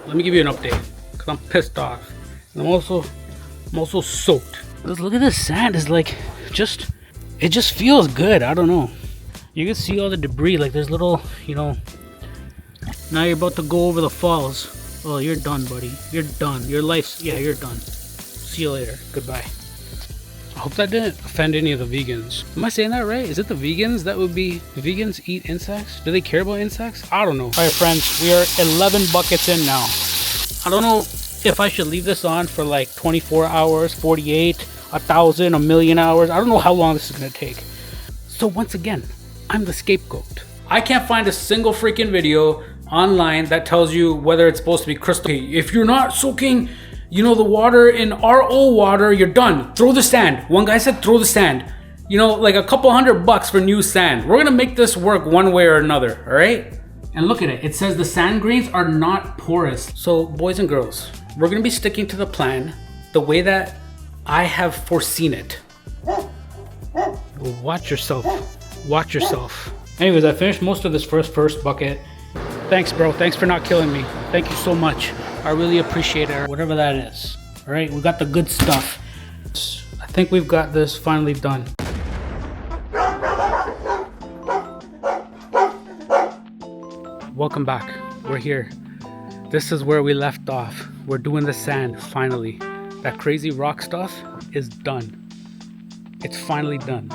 let me give you an update, because I'm pissed off. And I'm also soaked. Let's look at this sand. It's like, it just feels good. I don't know. You can see all the debris, like there's little, you know. Now you're about to go over the falls. Oh, you're done, buddy. You're done. Your life's, yeah, you're done. See you later. Goodbye. I hope that didn't offend any of the vegans. Am I saying that right? Is it the vegans that would be... Vegans eat insects? Do they care about insects? I don't know. Alright friends, we are 11 buckets in now. I don't know if I should leave this on for like 24 hours, 48, 1,000, a million hours. I don't know how long this is going to take. So once again, I'm the scapegoat. I can't find a single freaking video online that tells you whether it's supposed to be crystal. If you're not soaking, you know, the water in RO water, you're done. Throw the sand. One guy said throw the sand. You know, like a couple $100 for new sand. We're gonna make this work one way or another, all right? And look at it. It says the sand grains are not porous. So boys and girls, we're gonna be sticking to the plan the way that I have foreseen it. Watch yourself. Watch yourself. Anyways, I finished most of this first bucket. Thanks, bro. Thanks for not killing me. Thank you so much. I really appreciate it. Whatever that is. All right, we got the good stuff. I think we've got this finally done. Welcome back. We're here. This is where we left off. We're doing the sand finally. That crazy rock stuff is done. It's finally done.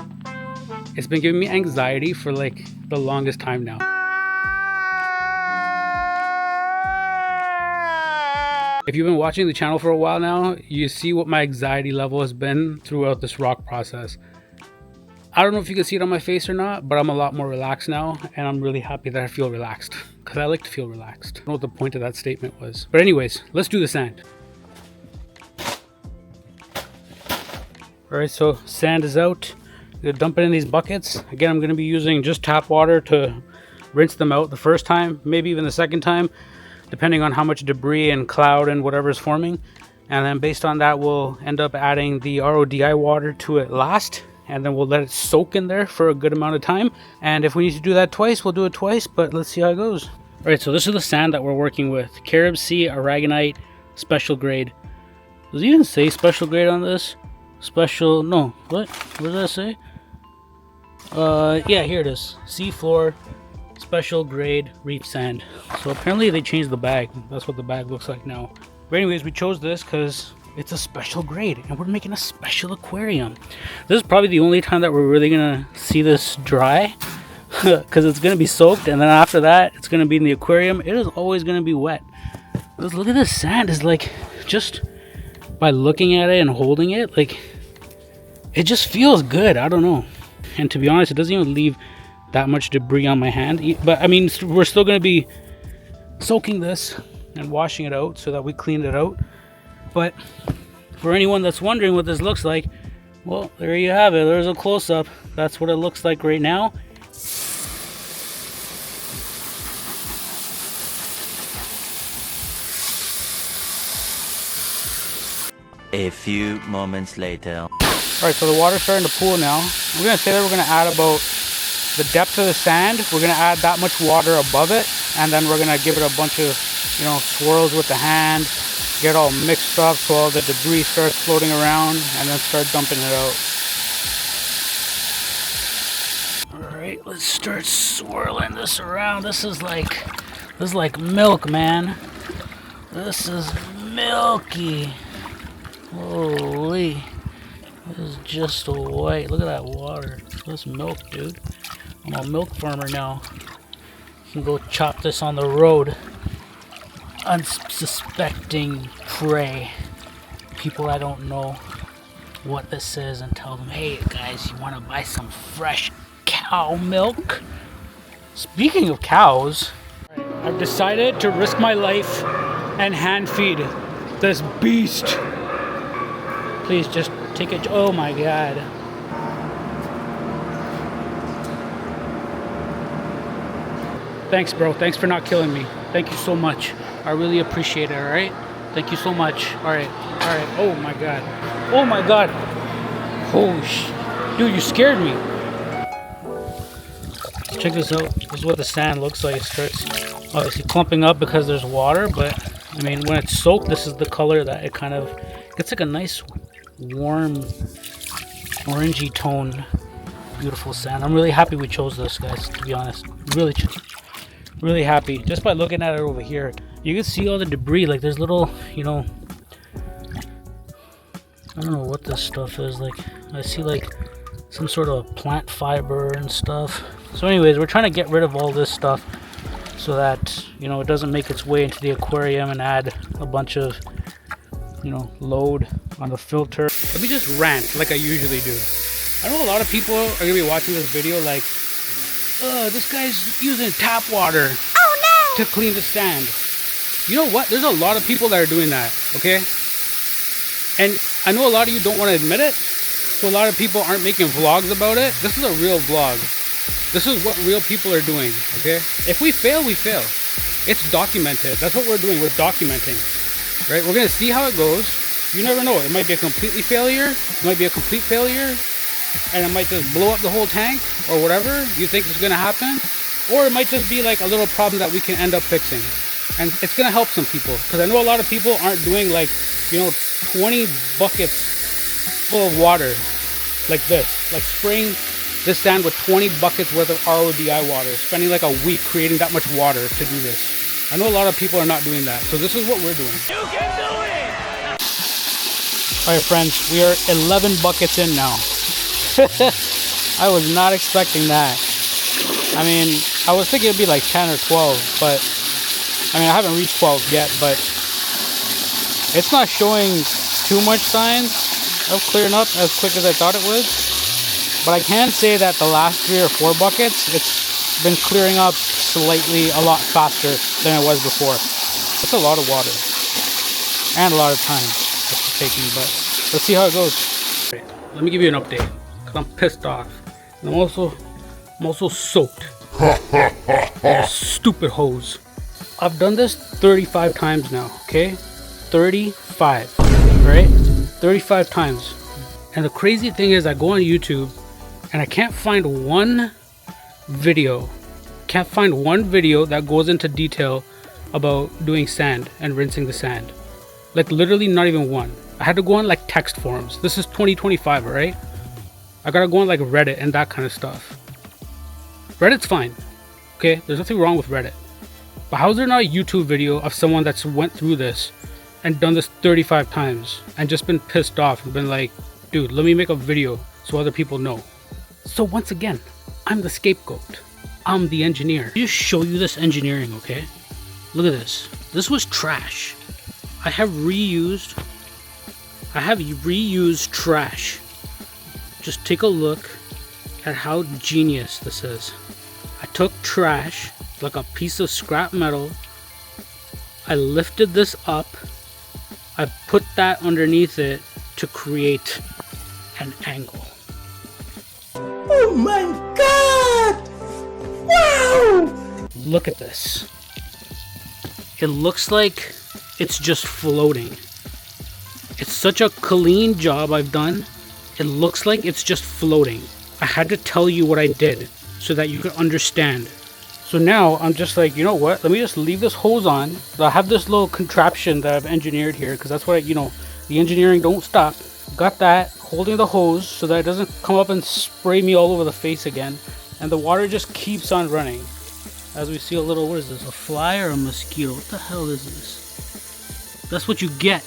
It's been giving me anxiety for like the longest time now. If you've been watching the channel for a while now, you see what my anxiety level has been throughout this rock process. I don't know if you can see it on my face or not, but I'm a lot more relaxed now, and I'm really happy that I feel relaxed, because I like to feel relaxed. I don't know what the point of that statement was. But anyways, let's do the sand. Alright, so sand is out. I'm gonna dump it in these buckets. Again, I'm gonna be using just tap water to rinse them out the first time, maybe even the second time, depending on how much debris and cloud and whatever is forming. And then based on that, we'll end up adding the RODI water to it last, and then we'll let it soak in there for a good amount of time. And if we need to do that twice, we'll do it twice, but let's see how it goes. All right, so this is the sand that we're working with. CaribSea Aragonite special grade. Does it even say special grade on this? Special, no, what does that say? Yeah, here it is. Seafloor special grade reef sand. So apparently they changed the bag. That's what the bag looks like now. But anyways, we chose this because it's a special grade and we're making a special aquarium. This is probably the only time that we're really gonna see this dry because it's gonna be soaked, and then after that it's gonna be in the aquarium. It is always gonna be wet. Let's look at this sand. Is like, just by looking at it and holding it, like, it just feels good. I don't know. And to be honest, it doesn't even leave that much debris on my hand. But I mean, we're still going to be soaking this and washing it out so that we clean it out. But for anyone that's wondering what this looks like, well, there you have it. There's a close-up. That's what it looks like right now. A few moments later. Alright, so the water's starting to pool now. We're going to say that we're going to add about the depth of the sand. We're going to add that much water above it, and then we're going to give it a bunch of, you know, swirls with the hand, get all mixed up so all the debris starts floating around, and then start dumping it out. Alright, let's start swirling this around. This is like milk, man. This is milky. Holy. This is just white. Look at that water. That's milk, dude. I'm a milk farmer now. You can go chop this on the road. Unsuspecting prey. People I don't know what this is, and tell them, hey guys, you want to buy some fresh cow milk? Speaking of cows, I've decided to risk my life and hand feed this beast. Please just take it. Oh my god. Thanks, bro. Thanks for not killing me. Thank you so much. I really appreciate it, alright? Thank you so much. Alright. Alright. Oh my god. Oh my god. Oh sh. Dude, you scared me. Check this out. This is what the sand looks like. It starts obviously clumping up because there's water, but I mean, when it's soaked, this is the color that it kind of gets, like a nice warm orangey tone. Beautiful sand. I'm really happy we chose this, guys, to be honest. Really happy. Just by looking at it over here, you can see all the debris. Like there's little, you know, I don't know what this stuff is. Like I see like some sort of plant fiber and stuff. So anyways, we're trying to get rid of all this stuff so that, you know, it doesn't make its way into the aquarium and add a bunch of, you know, load on the filter. Let me just rant like I usually do. I know a lot of people are gonna be watching this video like, this guy's using tap water to clean the sand. You know what? There's a lot of people that are doing that, okay? And I know a lot of you don't want to admit it, so a lot of people aren't making vlogs about it. This is a real vlog. This is what real people are doing, okay? If we fail, we fail. It's documented. That's what we're doing. We're documenting, right? We're gonna see how it goes. You never know. It might be a completely failure. It might be a complete failure, and it might just blow up the whole tank or whatever you think is gonna happen. Or it might just be like a little problem that we can end up fixing. And it's gonna help some people. Because I know a lot of people aren't doing like, you know, 20 buckets full of water like this. Like spraying this sand with 20 buckets worth of RODI water. Spending like a week creating that much water to do this. I know a lot of people are not doing that. So this is what we're doing. You can do it! Alright friends, we are 11 buckets in now. I was not expecting that. I mean, I was thinking it'd be like 10 or 12, but I mean, I haven't reached 12 yet, but it's not showing too much signs of clearing up as quick as I thought it would. But I can say that the last 3 or 4 buckets, it's been clearing up slightly a lot faster than it was before. It's a lot of water and a lot of time it's taking, but let's see how it goes. Let me give you an update. I'm pissed off. And I'm also soaked. Stupid hose. I've done this 35 times now, okay? 35, right? 35 times. And the crazy thing is I go on YouTube and I can't find one video. Can't find one video that goes into detail about doing sand and rinsing the sand. Like literally not even one. I had to go on like text forums. This is 2025, right? I gotta go on like Reddit and that kind of stuff. Reddit's fine, okay? There's nothing wrong with Reddit. But how is there not a YouTube video of someone that's went through this and done this 35 times and just been pissed off and been like, dude, let me make a video so other people know. So once again, I'm the scapegoat. I'm the engineer. Let me just show you this engineering, okay? Look at this. This was trash. I have reused trash. Just take a look at how genius this is. I took trash, like a piece of scrap metal. I lifted this up. I put that underneath it to create an angle. Oh my God! Wow! Look at this. It looks like it's just floating. It's such a clean job I've done. It looks like it's just floating. I had to tell you what I did so that you could understand. So now I'm just like, you know what? Let me just leave this hose on. I have this little contraption that I've engineered here because that's what, you know, the engineering don't stop. Got that holding the hose so that it doesn't come up and spray me all over the face again. And the water just keeps on running. As we see a little, what is this? A fly or a mosquito? What the hell is this? That's what you get.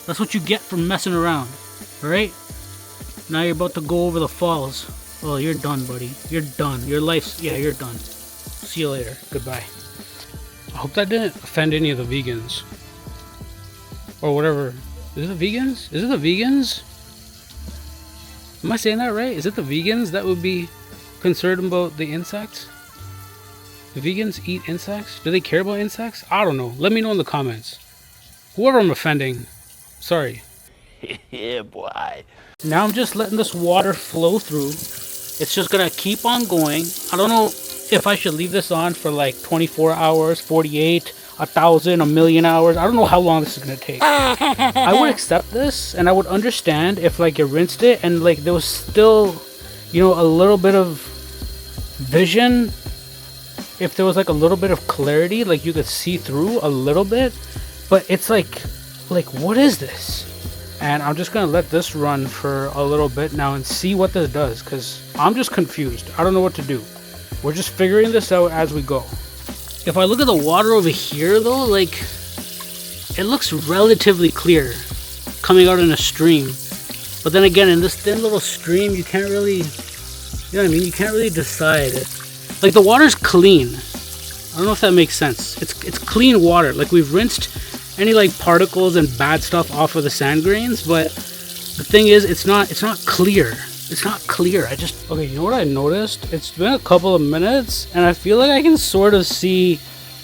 That's what you get from messing around. Alright? Now you're about to go over the falls. Oh, you're done, buddy. You're done. Your life's... Yeah, you're done. See you later. Goodbye. I hope that didn't offend any of the vegans. Or whatever. Is it the vegans? Is it the vegans? Am I saying that right? Is it the vegans that would be concerned about the insects? Do vegans eat insects? Do they care about insects? I don't know. Let me know in the comments. Whoever I'm offending, sorry. Yeah, boy. Now I'm just letting this water flow through. It's just gonna keep on going. I don't know if I should leave this on for like 24 hours, 48, 1,000, 1,000,000 hours. I don't know how long this is gonna take. I would accept this and I would understand if like you rinsed it and like there was still, you know, a little bit of vision. If there was like a little bit of clarity, like you could see through a little bit. But it's like what is this? And I'm just gonna let this run for a little bit now and see what this does, because I'm just confused. I don't know what to do. We're just figuring this out as we go. If I look at the water over here though, like, it looks relatively clear coming out in a stream. But then again, in this thin little stream, you can't really, you know what I mean? You can't really decide. Like, the water's clean. I don't know if that makes sense. It's clean water. Like, we've rinsed any like particles and bad stuff off of the sand grains, but the thing is, it's not clear. It's not clear. Okay, you know what I noticed? It's been a couple of minutes and I feel like I can sort of see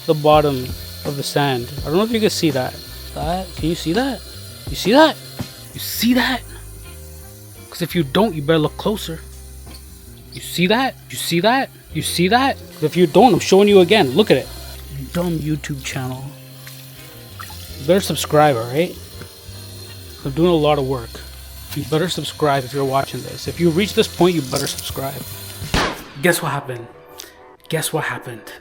the bottom of the sand. I don't know if you can see that. Can you see that? You see that? You see that? Because if you don't, you better look closer. You see that? You see that? You see that? If you don't, I'm showing you again. Look at it. Dumb YouTube channel. You better subscribe, alright? I'm doing a lot of work. You better subscribe if you're watching this. If you reach this point, you better subscribe. Guess what happened? Guess what happened?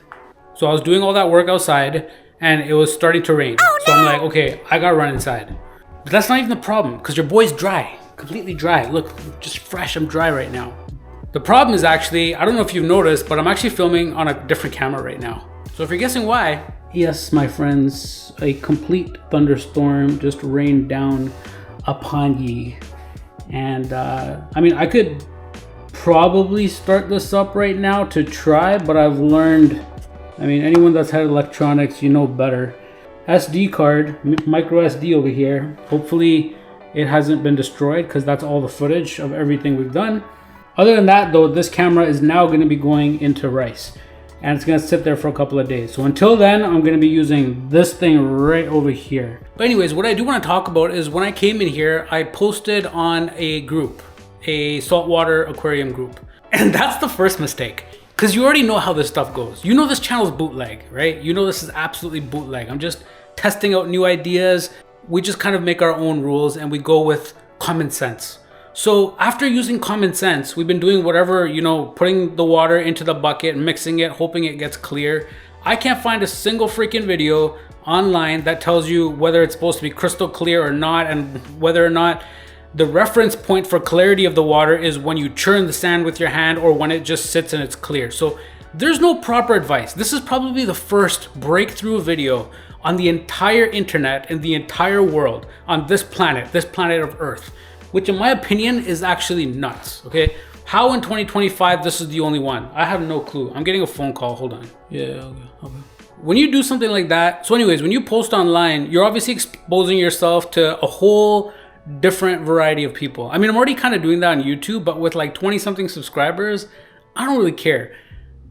So I was doing all that work outside and it was starting to rain. Oh, no! So I'm like, okay, I gotta run inside. But that's not even the problem, because your boy's dry. Completely dry. Look, just fresh. I'm dry right now. The problem is actually, I don't know if you've noticed, but I'm actually filming on a different camera right now. So if you're guessing why, yes, my friends, a complete thunderstorm just rained down upon ye. And I mean, I could probably start this up right now to try, but I've learned, I mean, anyone that's had electronics, you know better. SD card, micro SD over here. Hopefully it hasn't been destroyed, because that's all the footage of everything we've done. Other than that though, this camera is now going to be going into rice. And it's going to sit there for a couple of days. So until then, I'm going to be using this thing right over here. But anyways, what I do want to talk about is when I came in here, I posted on a group, a saltwater aquarium group. And that's the first mistake. Because you already know how this stuff goes. You know this channel's bootleg, right? You know this is absolutely bootleg. I'm just testing out new ideas. We just kind of make our own rules and we go with common sense. So after using common sense, we've been doing whatever, you know, putting the water into the bucket, mixing it, hoping it gets clear. I can't find a single freaking video online that tells you whether it's supposed to be crystal clear or not, and whether or not the reference point for clarity of the water is when you churn the sand with your hand or when it just sits and it's clear. So there's no proper advice. This is probably the first breakthrough video on the entire internet and the entire world on this planet of Earth, which in my opinion is actually nuts, okay? How in 2025 this is the only one? I have no clue. I'm getting a phone call, hold on. Yeah, okay. When you do something like that, so anyways, when you post online, you're obviously exposing yourself to a whole different variety of people. I mean, I'm already kind of doing that on YouTube, but with like 20 something subscribers, I don't really care.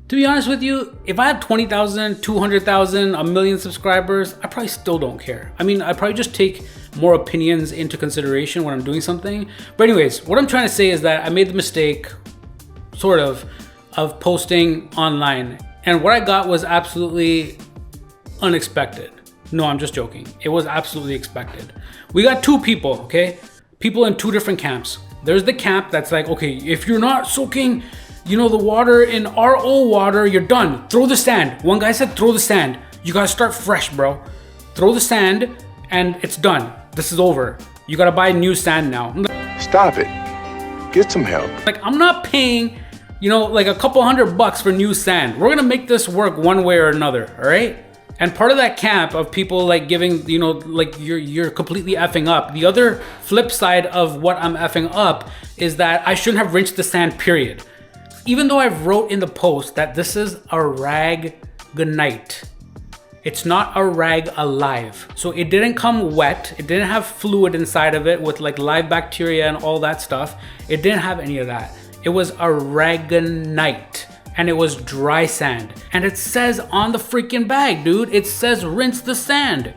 To be honest with you, if I have 20,000, 200,000, a million subscribers, I probably still don't care. I mean, I probably just take more opinions into consideration when I'm doing something. But anyways, what I'm trying to say is that I made the mistake, sort of posting online. And what I got was absolutely unexpected. No, I'm just joking. It was absolutely expected. We got two people, okay? People in two different camps. There's the camp that's like, okay, if you're not soaking, you know, the water in RO water, you're done. Throw the sand. One guy said, throw the sand. You gotta start fresh, bro. Throw the sand and it's done. This is over. You gotta buy new sand now. Stop it. Get some help. Like, I'm not paying, you know, like a couple $100 for new sand. We're gonna make this work one way or another, all right? And part of that camp of people like giving, you know, like you're completely effing up. The other flip side of what I'm effing up is that I shouldn't have rinsed the sand, period. Even though I've wrote in the post that this is Aragonite. It's not a rag alive. So it didn't come wet. It didn't have fluid inside of it with like live bacteria and all that stuff. It didn't have any of that. It was Aragonite and it was dry sand. And it says on the freaking bag, dude, it says rinse the sand.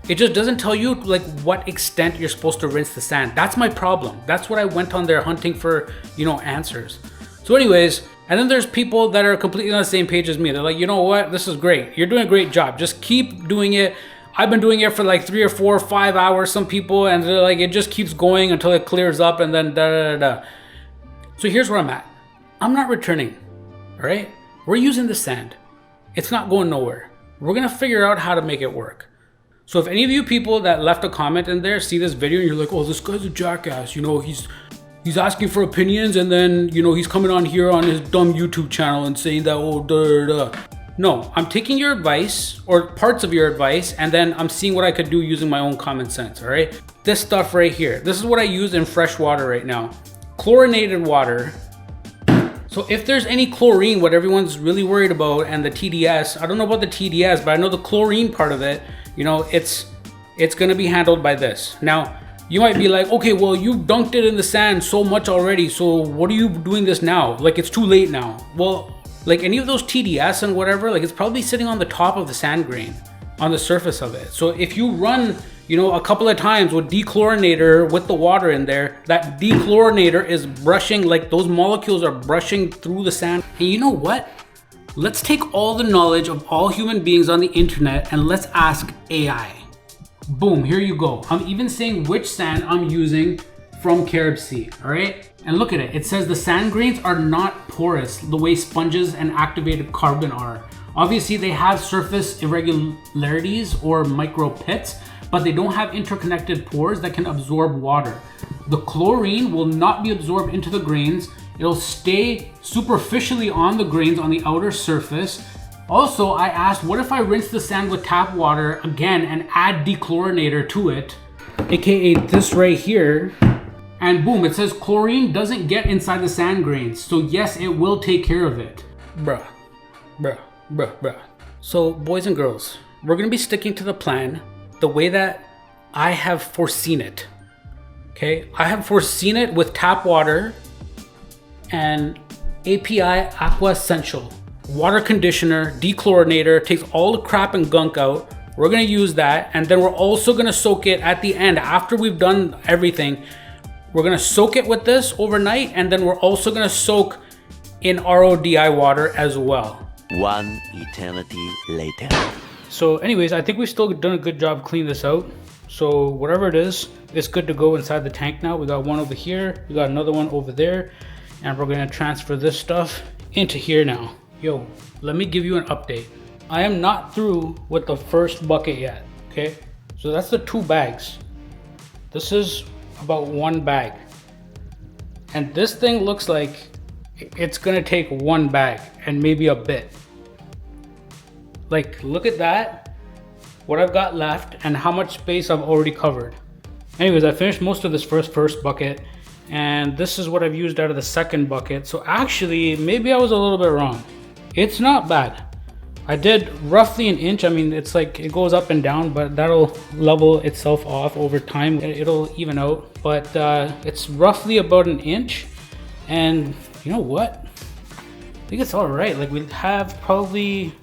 It just doesn't tell you like what extent you're supposed to rinse the sand. That's my problem. That's what I went on there hunting for, you know, answers. So anyways, and then there's people that are completely on the same page as me. They're like, you know what? This is great. You're doing a great job. Just keep doing it. I've been doing it for like 3 or 4 or 5 hours, some people, and they're like, it just keeps going until it clears up and then da. So here's where I'm at. I'm not returning, all right? We're using the sand. It's not going nowhere. We're gonna figure out how to make it work. So if any of you people that left a comment in there see this video and you're like, oh, this guy's a jackass, you know, he's asking for opinions, and then, you know, he's coming on here on his dumb YouTube channel and saying that, oh, duh. No, I'm taking your advice or parts of your advice, and then I'm seeing what I could do using my own common sense, all right? This stuff right here, this is what I use in fresh water right now. Chlorinated water. So if there's any chlorine, what everyone's really worried about, and the TDS, I don't know about the TDS, but I know the chlorine part of it, you know, it's gonna be handled by this. Now, you might be like, okay, well, you dunked it in the sand so much already, so what are you doing this now? Like, it's too late now. Well, like any of those TDS and whatever, like it's probably sitting on the top of the sand grain, on the surface of it. So if you run, you know, a couple of times with dechlorinator with the water in there, that dechlorinator is brushing, like those molecules are brushing through the sand. And you know what? Let's take all the knowledge of all human beings on the internet and let's ask AI. Boom, here you go. I'm even saying which sand I'm using from CaribSea, all right? And look at it, it says the sand grains are not porous the way sponges and activated carbon are. Obviously they have surface irregularities or micro pits, but they don't have interconnected pores that can absorb water. The chlorine will not be absorbed into the grains. It'll stay superficially on the grains on the outer surface. Also, I asked, what if I rinse the sand with tap water again and add dechlorinator to it, aka this right here, and boom, it says chlorine doesn't get inside the sand grains. So yes, it will take care of it. Bruh. So boys and girls, we're gonna be sticking to the plan the way that I have foreseen it. Okay, I have foreseen it with tap water and API Aqua Essential. Water conditioner, dechlorinator, takes all the crap and gunk out. We're gonna use that, and then we're also gonna soak it at the end after we've done everything. We're gonna soak it with this overnight, and then we're also gonna soak in RODI water as well. One eternity later. So anyways, I think we've still done a good job cleaning this out. So whatever it is, it's good to go inside the tank now. We got one over here, we got another one over there, and we're gonna transfer this stuff into here now. Yo, let me give you an update. I am not through with the first bucket yet, okay? So that's the 2 bags. This is about 1 bag. And this thing looks like it's gonna take 1 bag and maybe a bit. Like, look at that, what I've got left and how much space I've already covered. Anyways, I finished most of this first bucket, and this is what I've used out of the second bucket. So actually, maybe I was a little bit wrong. It's not bad. I did roughly 1 inch. I mean, it's like it goes up and down, but that'll level itself off over time. It'll even out, but it's roughly about 1 inch. And you know what? I think it's all right. Like, we have probably,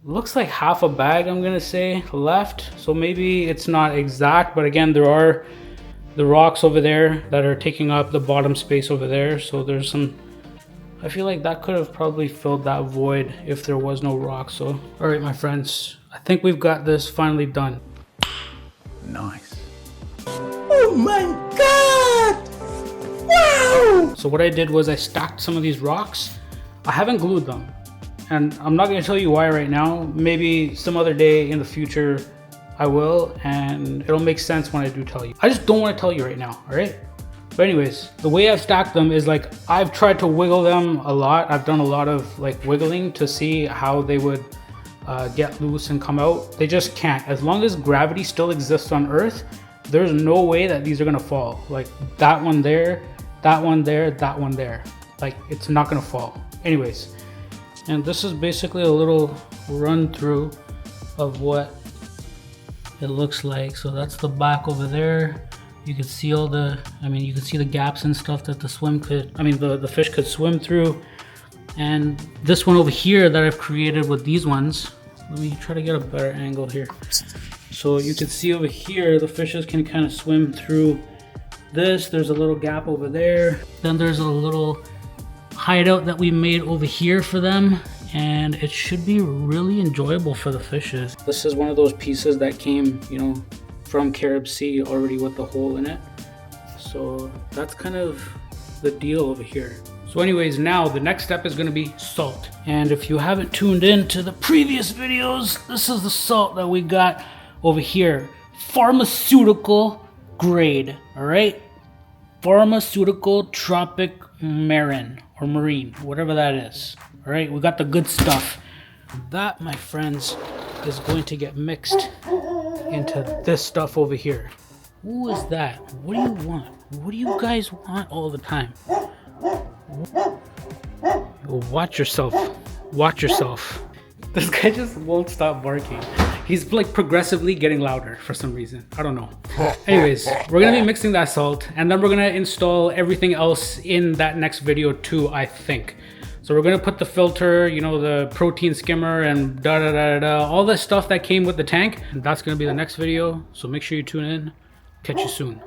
looks like half a bag, I'm gonna say, left. So maybe it's not exact, but again, there are the rocks over there that are taking up the bottom space over there. So there's some, I feel like that could have probably filled that void if there was no rock. So, all right, my friends, I think we've got this finally done. Nice. Oh my God! Wow! So what I did was I stacked some of these rocks. I haven't glued them, and I'm not gonna tell you why right now. Maybe some other day in the future I will, and it'll make sense when I do tell you. I just don't want to tell you right now, all right? But anyways, the way I've stacked them is like, I've tried to wiggle them a lot. I've done a lot of like wiggling to see how they would get loose and come out. They just can't. As long as gravity still exists on Earth, there's no way that these are gonna fall. Like that one there, that one there, that one there. Like, it's not gonna fall. Anyways, and this is basically a little run through of what it looks like. So that's the back over there. You can see all the, I mean, you can see the gaps and stuff that the fish could swim through. And this one over here that I've created with these ones, let me try to get a better angle here. So you can see over here, the fishes can kind of swim through this. There's a little gap over there. Then there's a little hideout that we made over here for them, and it should be really enjoyable for the fishes. This is one of those pieces that came, you know, from CaribSea already with the hole in it. So that's kind of the deal over here. So anyways, now the next step is gonna be salt. And if you haven't tuned in to the previous videos, this is the salt that we got over here, pharmaceutical grade, all right? Pharmaceutical tropic marine or marine, whatever that is. All right, we got the good stuff. That, my friends, is going to get mixed into this stuff over here. Who is that? What do you want? What do you guys want all the time? Watch yourself. Watch yourself. This guy just won't stop barking. He's like progressively getting louder for some reason. I don't know. Anyways, we're gonna be mixing that salt and then we're gonna install everything else in that next video too, I think. So we're gonna put the filter, you know, the protein skimmer and all the stuff that came with the tank. And that's gonna be the next video. So make sure you tune in. Catch you soon.